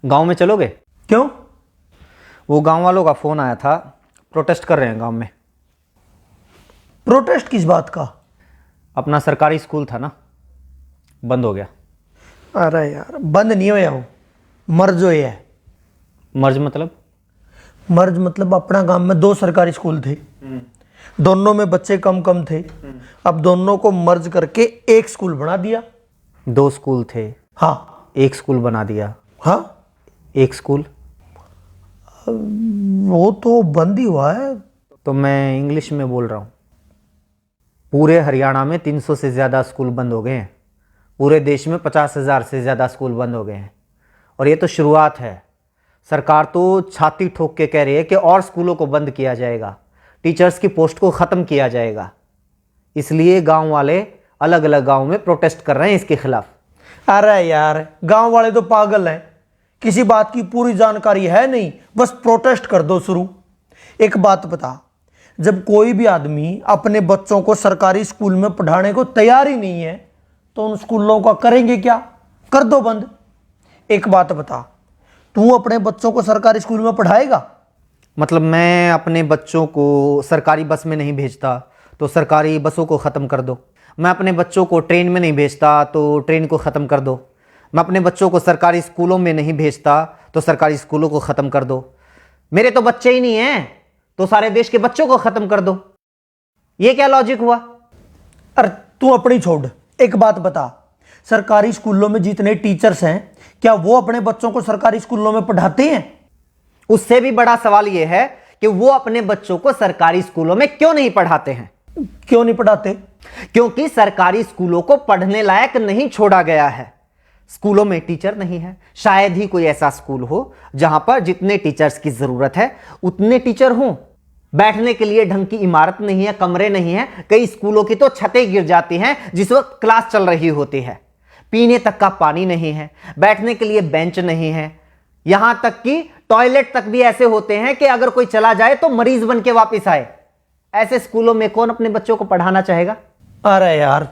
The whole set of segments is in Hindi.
गांव में चलोगे? क्यों? वो गांव वालों का फोन आया था, प्रोटेस्ट कर रहे हैं गांव में। प्रोटेस्ट किस बात का? अपना सरकारी स्कूल था ना, बंद हो गया। अरे यार, बंद नहीं होया हो, मर्ज होया है। मर्ज मतलब? मर्ज मतलब अपना गांव में 2 सरकारी स्कूल थे, दोनों में बच्चे कम कम थे। अब दोनों को मर्ज करके एक स्कूल बना दिया। 2 स्कूल थे, हाँ। एक स्कूल बना दिया। हाँ, एक स्कूल वो तो बंद ही हुआ है। तो मैं इंग्लिश में बोल रहा हूँ। पूरे हरियाणा में 300 से ज़्यादा स्कूल बंद हो गए हैं। पूरे देश में 50,000 से ज़्यादा स्कूल बंद हो गए हैं। और ये तो शुरुआत है। सरकार तो छाती ठोक के कह रही है कि और स्कूलों को बंद किया जाएगा, टीचर्स की पोस्ट को ख़त्म किया जाएगा। इसलिए गांव वाले अलग अलग गांव में प्रोटेस्ट कर रहे हैं इसके खिलाफ। अरे यार, गांव वाले तो पागल हैं, किसी बात की पूरी जानकारी है नहीं, बस प्रोटेस्ट कर दो शुरू। एक बात बता, जब कोई भी आदमी अपने बच्चों को सरकारी स्कूल में पढ़ाने को तैयार ही नहीं है तो उन स्कूलों का करेंगे क्या? कर दो बंद। एक बात बता, तू अपने बच्चों को सरकारी स्कूल में पढ़ाएगा? मतलब मैं अपने बच्चों को सरकारी बस में नहीं भेजता तो सरकारी बसों को ख़त्म कर दो। मैं अपने बच्चों को ट्रेन में नहीं भेजता तो ट्रेन को ख़त्म कर दो। मैं अपने बच्चों को सरकारी स्कूलों में नहीं भेजता तो सरकारी स्कूलों को ख़त्म कर दो। मेरे तो बच्चे ही नहीं हैं तो सारे देश के बच्चों को ख़त्म कर दो। ये क्या लॉजिक हुआ? अरे तू अपनी छोड़, एक बात बता, सरकारी स्कूलों में जितने टीचर्स हैं क्या वो अपने बच्चों को सरकारी स्कूलों में पढ़ाते हैं? उससे भी बड़ा सवाल यह है कि वो अपने बच्चों को सरकारी स्कूलों में क्यों नहीं पढ़ाते हैं? क्यों नहीं पढ़ाते? क्योंकि सरकारी स्कूलों को पढ़ने लायक नहीं छोड़ा गया है। स्कूलों में टीचर नहीं है। शायद ही कोई ऐसा स्कूल हो जहां पर जितने टीचर्स की जरूरत है उतने टीचर हों। बैठने के लिए ढंग की इमारत नहीं है, कमरे नहीं है। कई स्कूलों की तो छतें गिर जाती हैं जिस वक्त क्लास चल रही होती है। पीने तक का पानी नहीं है, बैठने के लिए बेंच नहीं है। यहां तक कि टॉयलेट तक भी ऐसे होते हैं कि अगर कोई चला जाए तो मरीज बन के वापिस आए। ऐसे स्कूलों में कौन अपने बच्चों को पढ़ाना चाहेगा? अरे यार,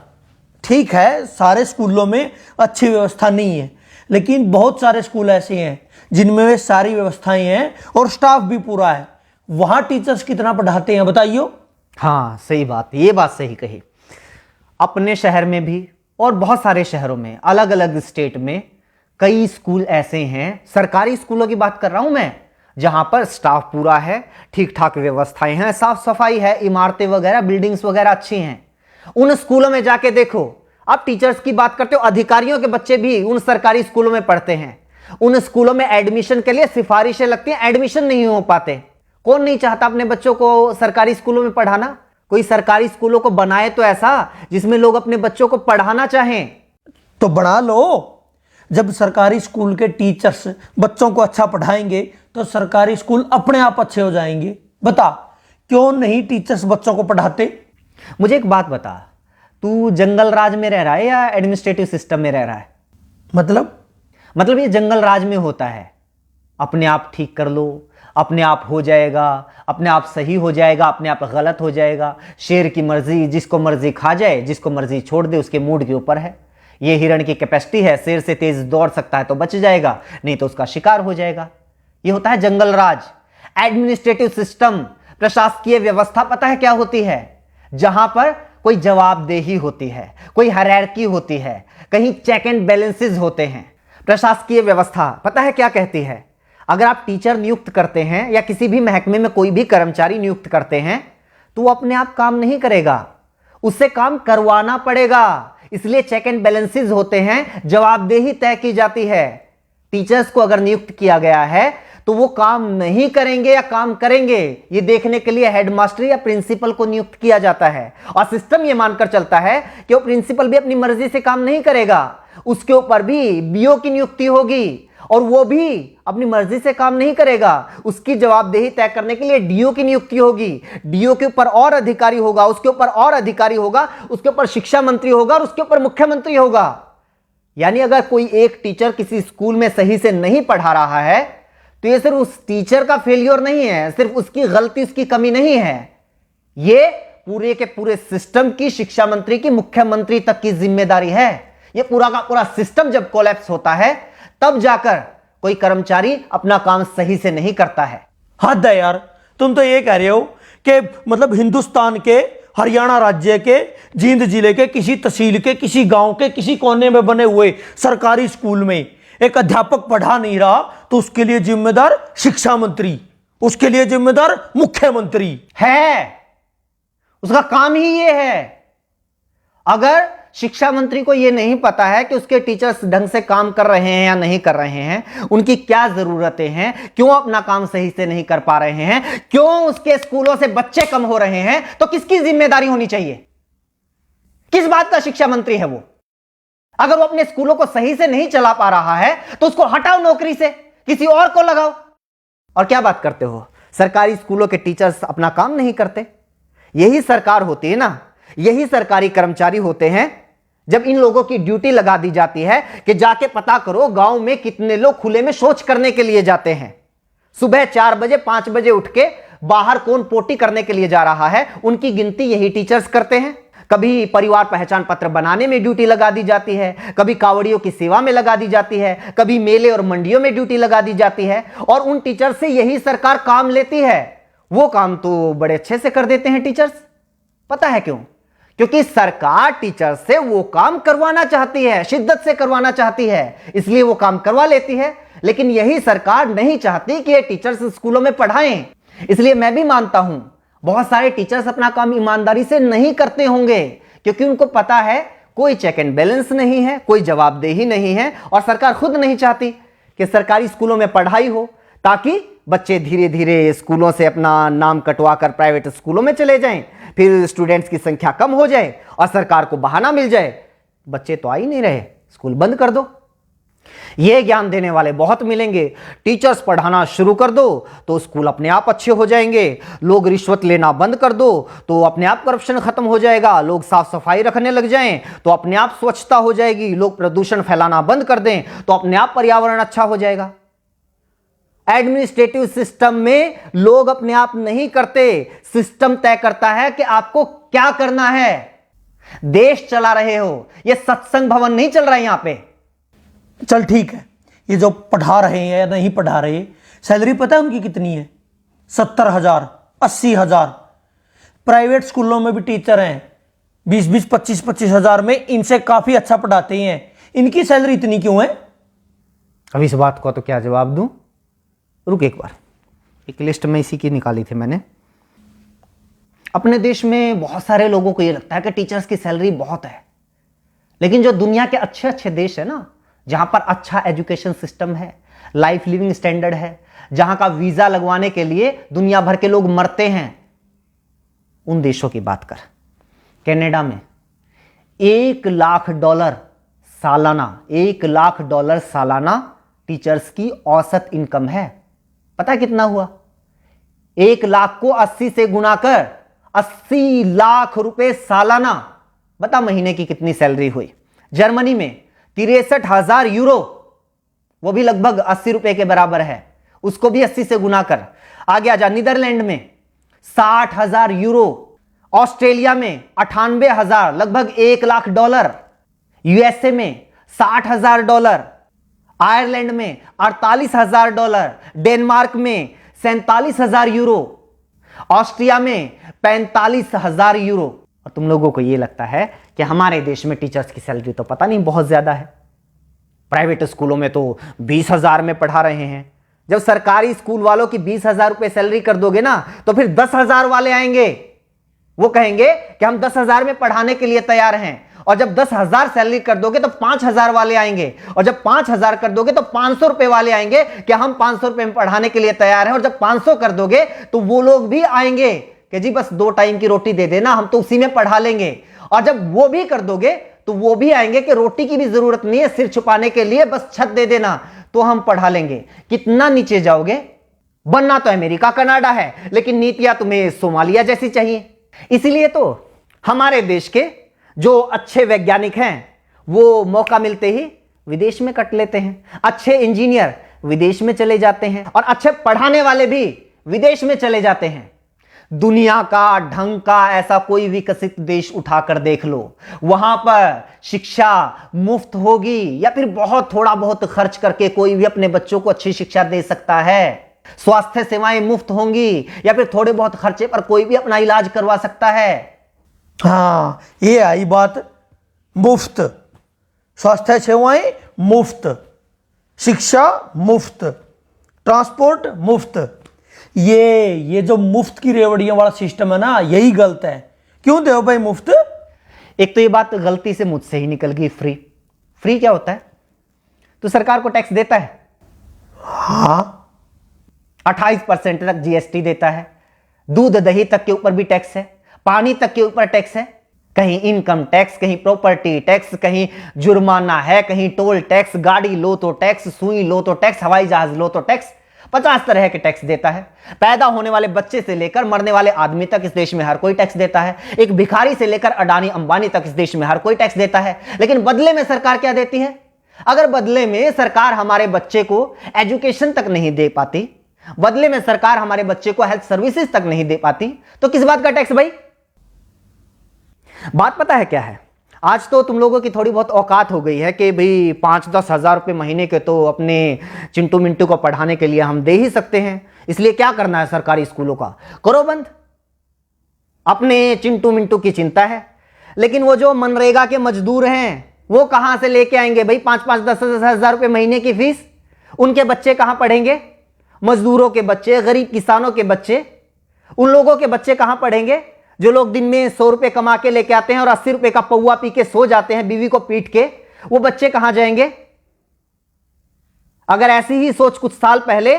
ठीक है, सारे स्कूलों में अच्छी व्यवस्था नहीं है, लेकिन बहुत सारे स्कूल ऐसे हैं जिनमें वे सारी व्यवस्थाएं हैं और स्टाफ भी पूरा है। वहां टीचर्स कितना पढ़ाते हैं बताइए? हाँ, सही बात, ये बात सही कही। अपने शहर में भी और बहुत सारे शहरों में, अलग अलग स्टेट में कई स्कूल ऐसे हैं, सरकारी स्कूलों की बात कर रहा हूं मैं, जहां पर स्टाफ पूरा है, ठीक ठाक व्यवस्थाएं हैं, साफ सफाई है, इमारतें वगैरह, बिल्डिंग्स वगैरह अच्छी हैं। उन स्कूलों में जाके देखो। आप टीचर्स की बात करते हो, अधिकारियों के बच्चे भी उन सरकारी स्कूलों में पढ़ते हैं। उन स्कूलों में एडमिशन के लिए सिफारिशें लगती हैं, एडमिशन नहीं हो पाते। कौन नहीं चाहता अपने बच्चों को सरकारी स्कूलों में पढ़ाना? कोई सरकारी स्कूलों को बनाए तो ऐसा जिसमें लोग अपने बच्चों को पढ़ाना चाहें। तो बना लो। जब सरकारी स्कूल के टीचर्स बच्चों को अच्छा पढ़ाएंगे तो सरकारी स्कूल अपने आप अच्छे हो जाएंगे। बता, क्यों नहीं टीचर्स बच्चों को पढ़ाते? मुझे एक बात बता, तू जंगल राज में रह रहा है या एडमिनिस्ट्रेटिव सिस्टम में रह रहा है? मतलब ये जंगल राज में होता है। अपने आप ठीक कर लो, अपने आप हो जाएगा, अपने आप सही हो जाएगा, अपने आप गलत हो जाएगा। शेर की मर्जी, जिसको मर्जी खा जाए, जिसको मर्जी छोड़ दे, उसके मूड के ऊपर है। ये हिरण की कैपेसिटी है, शेर से तेज दौड़ सकता है तो बच जाएगा, नहीं तो उसका शिकार हो जाएगा। ये होता है जंगल राज। एडमिनिस्ट्रेटिव सिस्टम, प्रशासकीय व्यवस्था पता है क्या होती है? जहां पर कोई जवाबदेही होती है, कोई हायरार्की होती है, कहीं चेक एंड बैलेंसेस होते हैं। प्रशासकीय व्यवस्था पता है क्या कहती है? अगर आप टीचर नियुक्त करते हैं या किसी भी महकमे में कोई भी कर्मचारी नियुक्त करते हैं तो वो अपने आप काम नहीं करेगा, उससे काम करवाना पड़ेगा। इसलिए चेक एंड बैलेंसेस होते हैं, जवाबदेही तय की जाती है। टीचर्स को अगर नियुक्त किया गया है तो वो काम नहीं करेंगे या काम करेंगे, ये देखने के लिए हेडमास्टर या प्रिंसिपल को नियुक्त किया जाता है। और सिस्टम ये मानकर चलता है कि वो प्रिंसिपल भी अपनी मर्जी से काम नहीं करेगा, उसके ऊपर भी बीओ की नियुक्ति होगी और वो भी अपनी मर्जी से काम नहीं करेगा। उसकी जवाबदेही तय करने के लिए डीओ की नियुक्ति होगी। डीओ के ऊपर और अधिकारी होगा, उसके ऊपर और अधिकारी होगा, उसके ऊपर शिक्षा मंत्री होगा और उसके ऊपर मुख्यमंत्री होगा। यानी अगर कोई एक टीचर किसी स्कूल में सही से नहीं पढ़ा रहा है तो ये सिर्फ उस टीचर का फेलियर नहीं है, सिर्फ उसकी गलती, उसकी कमी नहीं है, ये पूरे के पूरे सिस्टम की, शिक्षा मंत्री की, मुख्यमंत्री तक की जिम्मेदारी है। ये पूरा का पूरा सिस्टम जब कोलैप्स होता है तब जाकर कोई कर्मचारी अपना काम सही से नहीं करता है। हद है यार, तुम तो ये कह रहे हो कि मतलब हिंदुस्तान के हरियाणा राज्य के जींद जिले के किसी तहसील के किसी गांव के किसी कोने में बने हुए सरकारी स्कूल में एक अध्यापक पढ़ा नहीं रहा तो उसके लिए जिम्मेदार शिक्षा मंत्री, उसके लिए जिम्मेदार मुख्यमंत्री है। उसका काम ही ये है। अगर शिक्षा मंत्री को यह नहीं पता है कि उसके टीचर्स ढंग से काम कर रहे हैं या नहीं कर रहे हैं, उनकी क्या जरूरतें हैं, क्यों अपना काम सही से नहीं कर पा रहे हैं, क्यों उसके स्कूलों से बच्चे कम हो रहे हैं, तो किसकी जिम्मेदारी होनी चाहिए? किस बात का शिक्षा मंत्री है वो? अगर वो अपने स्कूलों को सही से नहीं चला पा रहा है तो उसको हटाओ नौकरी से, किसी और को लगाओ। और क्या बात करते हो, सरकारी स्कूलों के टीचर्स अपना काम नहीं करते? यही सरकार होती है ना, यही सरकारी कर्मचारी होते हैं जब इन लोगों की ड्यूटी लगा दी जाती है कि जाके पता करो गांव में कितने लोग खुले में शौच करने के लिए जाते हैं। सुबह 4 बजे 5 बजे उठ के बाहर कौन पोटी करने के लिए जा रहा है, उनकी गिनती यही टीचर्स करते हैं। कभी परिवार पहचान पत्र बनाने में ड्यूटी लगा दी जाती है, कभी कावड़ियों की सेवा में लगा दी जाती है, कभी मेले और मंडियों में ड्यूटी लगा दी जाती है, और उन टीचर से यही सरकार काम लेती है। वो काम तो बड़े अच्छे से कर देते हैं टीचर्स। पता है क्यों? क्योंकि सरकार टीचर से वो काम करवाना चाहती है, शिद्दत से करवाना चाहती है, इसलिए वो काम करवा लेती है। लेकिन यही सरकार नहीं चाहती कि ये टीचर्स स्कूलों में पढ़ाएं। इसलिए मैं भी मानता हूं बहुत सारे टीचर्स अपना काम ईमानदारी से नहीं करते होंगे, क्योंकि उनको पता है कोई चेक एंड बैलेंस नहीं है, कोई जवाबदेही नहीं है, और सरकार खुद नहीं चाहती कि सरकारी स्कूलों में पढ़ाई हो, ताकि बच्चे धीरे धीरे स्कूलों से अपना नाम कटवा कर प्राइवेट स्कूलों में चले जाएं, फिर स्टूडेंट्स की संख्या कम हो जाए और सरकार को बहाना मिल जाए, बच्चे तो आ ही नहीं रहे, स्कूल बंद कर दो। ये ज्ञान देने वाले बहुत मिलेंगे। टीचर्स पढ़ाना शुरू कर दो तो स्कूल अपने आप अच्छे हो जाएंगे। लोग रिश्वत लेना बंद कर दो तो अपने आप करप्शन खत्म हो जाएगा। लोग साफ सफाई रखने लग जाएं तो अपने आप स्वच्छता हो जाएगी। लोग प्रदूषण फैलाना बंद कर दें तो अपने आप पर्यावरण अच्छा हो जाएगा। एडमिनिस्ट्रेटिव सिस्टम में लोग अपने आप नहीं करते, सिस्टम तय करता है कि आपको क्या करना है। देश चला रहे हो, यह सत्संग भवन नहीं चल रहा है यहां पे। चल ठीक है, ये जो पढ़ा रहे हैं या नहीं पढ़ा रहे, सैलरी पता है उनकी कितनी है? 70,000, 80,000। प्राइवेट स्कूलों में भी टीचर हैं 20-20, 25-25 हजार में, इनसे काफी अच्छा पढ़ाते हैं। इनकी सैलरी इतनी क्यों है? अब इस बात को तो क्या जवाब दूं? रुक एक बार, एक लिस्ट में इसी की निकाली थी मैंने। अपने देश में बहुत सारे लोगों को यह लगता है कि टीचर्स की सैलरी बहुत है, लेकिन जो दुनिया के अच्छे अच्छे देश है ना, जहां पर अच्छा एजुकेशन सिस्टम है, लाइफ लिविंग स्टैंडर्ड है, जहां का वीजा लगवाने के लिए दुनिया भर के लोग मरते हैं, उन देशों की बात कर। कनाडा में $1,00,000 सालाना, $1,00,000 सालाना टीचर्स की औसत इनकम है। पता है कितना हुआ? 1,00,000 को 80 से गुना कर 80 लाख रुपए सालाना। बता महीने की कितनी सैलरी हुई? जर्मनी में 63,000 यूरो, वो भी लगभग 80 रुपए के बराबर है, उसको भी 80 से गुना कर। आगे आजा, नीदरलैंड में 60,000 यूरो, ऑस्ट्रेलिया में 98,000, लगभग $1,00,000, यूएसए में $60,000, आयरलैंड में $48,000, डेनमार्क में 47,000 यूरो, ऑस्ट्रिया में 45,000 यूरो। और तुम लोगों को यह लगता है कि हमारे देश में टीचर्स की सैलरी तो पता नहीं बहुत ज्यादा है। प्राइवेट स्कूलों में तो 20,000 में पढ़ा रहे हैं। जब सरकारी स्कूल वालों की 20,000 रुपए सैलरी कर दोगे ना, तो फिर 10,000 वाले आएंगे, वो कहेंगे कि हम 10,000 में पढ़ाने के लिए तैयार हैं। और जब 10,000 सैलरी कर दोगे तो 5,000 वाले आएंगे, और जब 5,000 कर दोगे तो 500 रुपए वाले आएंगे कि हम 500 रुपए में पढ़ाने के लिए तैयार हैं। और जब 500 कर दोगे तो वो लोग भी आएंगे कि जी बस 2 टाइम की रोटी दे देना, हम तो उसी में पढ़ा लेंगे। और जब वो भी कर दोगे तो वो भी आएंगे कि रोटी की भी जरूरत नहीं है, सिर छुपाने के लिए बस छत दे देना तो हम पढ़ा लेंगे। कितना नीचे जाओगे? बनना तो अमेरिका कनाडा है, लेकिन नीतियां तुम्हें सोमालिया जैसी चाहिए। इसीलिए तो हमारे देश के जो अच्छे वैज्ञानिक हैं वो मौका मिलते ही विदेश में कट लेते हैं। अच्छे इंजीनियर विदेश में चले जाते हैं और अच्छे पढ़ाने वाले भी विदेश में चले जाते हैं। दुनिया का ढंग का ऐसा कोई विकसित देश उठाकर देख लो, वहां पर शिक्षा मुफ्त होगी या फिर बहुत थोड़ा बहुत खर्च करके कोई भी अपने बच्चों को अच्छी शिक्षा दे सकता है। स्वास्थ्य सेवाएं मुफ्त होंगी या फिर थोड़े बहुत खर्चे पर कोई भी अपना इलाज करवा सकता है। हाँ, ये आई बात, मुफ्त स्वास्थ्य सेवाएं मुफ्त, शिक्षा मुफ्त, ट्रांसपोर्ट मुफ्त। ये जो मुफ्त की रेवड़ियों वाला सिस्टम है ना, यही गलत है। क्यों दे भाई मुफ्त? एक तो ये बात गलती से मुझसे ही निकल गई, फ्री। फ्री क्या होता है? तो सरकार को टैक्स देता है, हाँ 28% तक जीएसटी देता है, दूध दही तक के ऊपर भी टैक्स है, पानी तक के ऊपर टैक्स है, कहीं इनकम टैक्स, कहीं प्रॉपर्टी टैक्स, कहीं जुर्माना है, कहीं टोल टैक्स, गाड़ी लो तो टैक्स, सुई लो तो टैक्स, हवाई जहाज लो तो टैक्स, 50 तरह के टैक्स देता है। पैदा होने वाले बच्चे से लेकर मरने वाले आदमी तक इस देश में हर कोई टैक्स देता है। एक भिखारी से लेकर अडानी अंबानी तक इस देश में हर कोई टैक्स देता है। लेकिन बदले में सरकार क्या देती है? अगर बदले में सरकार हमारे बच्चे को एजुकेशन तक नहीं दे पाती, बदले में सरकार हमारे बच्चे को हेल्थ सर्विसेज तक नहीं दे पाती, तो किस बात का टैक्स भाई? बात पता है क्या है? आज तो तुम लोगों की थोड़ी बहुत औकात हो गई है कि भाई 5-10 हजार रुपये महीने के तो अपने चिंटू मिंटू को पढ़ाने के लिए हम दे ही सकते हैं, इसलिए क्या करना है सरकारी स्कूलों का, करो बंद। अपने चिंटू मिंटू की चिंता है, लेकिन वो जो मनरेगा के मजदूर हैं वो कहां से लेके आएंगे भाई 5-5, 10-10 हजार रुपये महीने की फीस? उनके बच्चे कहां पढ़ेंगे? मजदूरों के बच्चे, गरीब किसानों के बच्चे, उन लोगों के बच्चे कहां पढ़ेंगे जो लोग दिन में 100 रुपए कमा के लेके आते हैं और 80 रुपए का पौवा पी के सो जाते हैं बीवी को पीट के? वो बच्चे कहां जाएंगे? अगर ऐसी ही सोच कुछ साल पहले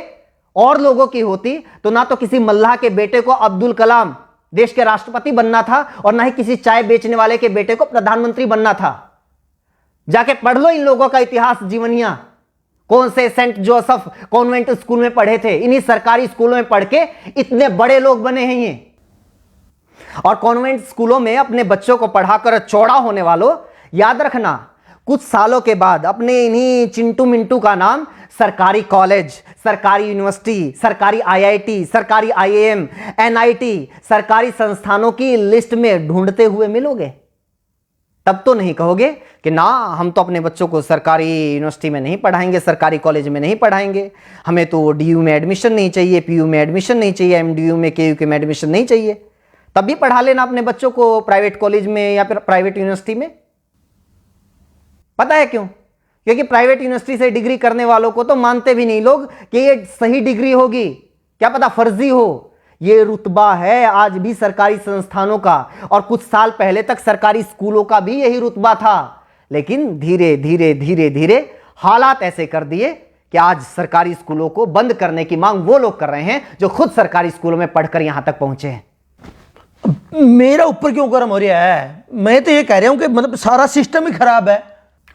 और लोगों की होती तो ना तो किसी मल्लाह के बेटे को अब्दुल कलाम देश के राष्ट्रपति बनना था और ना ही किसी चाय बेचने वाले के बेटे को प्रधानमंत्री बनना था। जाके पढ़ लो इन लोगों का इतिहास, जीवनियां। कौन से सेंट जोसेफ कॉन्वेंट स्कूल में पढ़े थे, इन्हीं सरकारी स्कूलों में पढ़ के इतने बड़े लोग बने हैं ये। और कॉन्वेंट स्कूलों में अपने बच्चों को पढ़ाकर चौड़ा होने वालों, याद रखना कुछ सालों के बाद अपने इन्हीं चिंटू मिंटू का नाम सरकारी कॉलेज, सरकारी यूनिवर्सिटी, सरकारी आईआईटी, सरकारी आईएएम, एनआईटी, सरकारी संस्थानों की लिस्ट में ढूंढते हुए मिलोगे। तब तो नहीं कहोगे कि ना हम तो अपने बच्चों को सरकारी यूनिवर्सिटी में नहीं पढ़ाएंगे, सरकारी कॉलेज में नहीं पढ़ाएंगे, हमें तो डीयू में एडमिशन नहीं चाहिए, पीयू में एडमिशन नहीं चाहिए, एमडीयू में केयू में एडमिशन नहीं चाहिए। तब भी पढ़ा लेना अपने बच्चों को प्राइवेट कॉलेज में या फिर प्राइवेट यूनिवर्सिटी में। पता है क्यों? क्योंकि प्राइवेट यूनिवर्सिटी से डिग्री करने वालों को तो मानते भी नहीं लोग कि ये सही डिग्री होगी, क्या पता फर्जी हो। ये रुतबा है आज भी सरकारी संस्थानों का, और कुछ साल पहले तक सरकारी स्कूलों का भी यही रुतबा था। लेकिन धीरे धीरे धीरे धीरे हालात ऐसे कर दिए कि आज सरकारी स्कूलों को बंद करने की मांग वो लोग कर रहे हैं जो खुद सरकारी स्कूलों में पढ़कर यहां तक पहुंचे हैं। मेरा ऊपर क्यों गर्म हो रहा है? मैं तो ये कह रहा हूं कि मतलब सारा सिस्टम ही खराब है।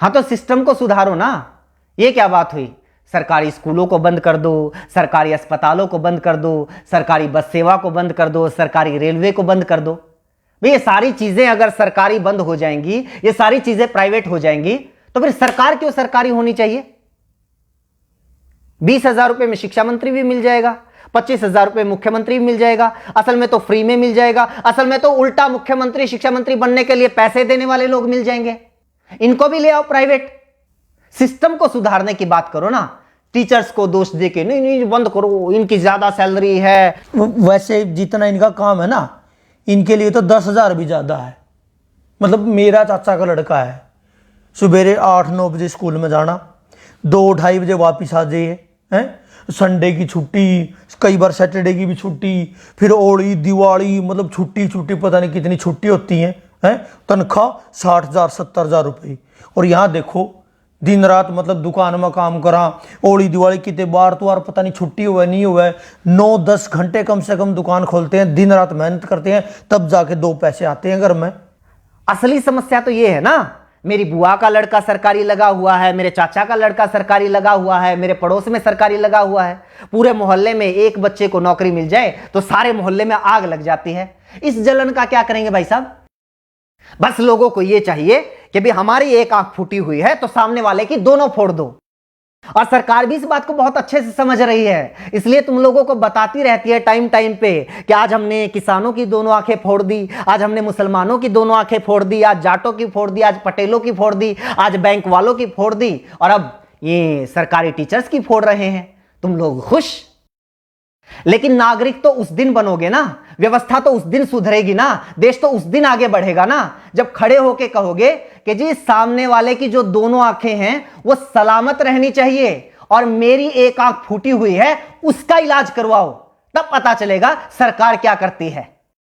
हाँ तो सिस्टम को सुधारो ना। ये क्या बात हुई? सरकारी स्कूलों को बंद कर दो, सरकारी अस्पतालों को बंद कर दो, सरकारी बस सेवा को बंद कर दो, सरकारी रेलवे को बंद कर दो। भाई ये सारी चीजें अगर सरकारी बंद हो जाएंगी, ये सारी चीजें प्राइवेट हो जाएंगी, तो फिर सरकार क्यों सरकारी होनी चाहिए? 20,000 रुपए में शिक्षा मंत्री भी मिल जाएगा, 25,000 रुपए मुख्यमंत्री भी मिल जाएगा। असल में तो फ्री में मिल जाएगा, असल में तो उल्टा मुख्यमंत्री शिक्षा मंत्री बनने के लिए पैसे देने वाले लोग मिल जाएंगे। इनको भी ले आओ प्राइवेट। सिस्टम को सुधारने की बात करो ना, टीचर्स को दोष देके नहीं नहीं बंद करो, इनकी ज्यादा सैलरी है। वैसे जितना इनका काम है ना, इनके लिए तो 10,000 भी ज्यादा है। मतलब मेरा चाचा का लड़का है, सुबेरे 8-9 बजे स्कूल में जाना, 2-2:30 बजे वापिस आ जाइए, हैं संडे की छुट्टी, कई बार सैटरडे की भी छुट्टी, फिर होली दिवाली, मतलब छुट्टी पता नहीं कितनी छुट्टी होती हैं। तनख्वाह 60,000 70,000 रुपये। और यहाँ देखो दिन रात मतलब दुकान में काम करा, होली दिवाली कितने बार तो यार पता नहीं छुट्टी हुआ नहीं हुआ, 9-10 घंटे कम से कम दुकान खोलते हैं, दिन रात मेहनत करते हैं, तब जाके 2 पैसे आते हैं घर में। असली समस्या तो ये है ना, मेरी बुआ का लड़का सरकारी लगा हुआ है, मेरे चाचा का लड़का सरकारी लगा हुआ है, मेरे पड़ोस में सरकारी लगा हुआ है। पूरे मोहल्ले में एक बच्चे को नौकरी मिल जाए तो सारे मोहल्ले में आग लग जाती है। इस जलन का क्या करेंगे भाई साहब? बस लोगों को यह चाहिए कि भी हमारी एक आंख फूटी हुई है तो सामने वाले की दोनों फोड़ दो। और सरकार भी इस बात को बहुत अच्छे से समझ रही है, इसलिए तुम लोगों को बताती रहती है टाइम टाइम पे कि आज हमने किसानों की दोनों आंखें फोड़ दी, आज हमने मुसलमानों की दोनों आंखें फोड़ दी, आज जाटों की फोड़ दी, आज पटेलों की फोड़ दी, आज बैंक वालों की फोड़ दी, और अब ये सरकारी टीचर्स की फोड़ रहे हैं। तुम लोग खुश? लेकिन नागरिक तो उस दिन बनोगे ना, व्यवस्था तो उस दिन सुधरेगी ना, देश तो उस दिन आगे बढ़ेगा ना, जब खड़े होके कहोगे कि जी सामने वाले की जो दोनों आंखें हैं वो सलामत रहनी चाहिए और मेरी एक आंख फूटी हुई है उसका इलाज करवाओ। तब पता चलेगा सरकार क्या करती है।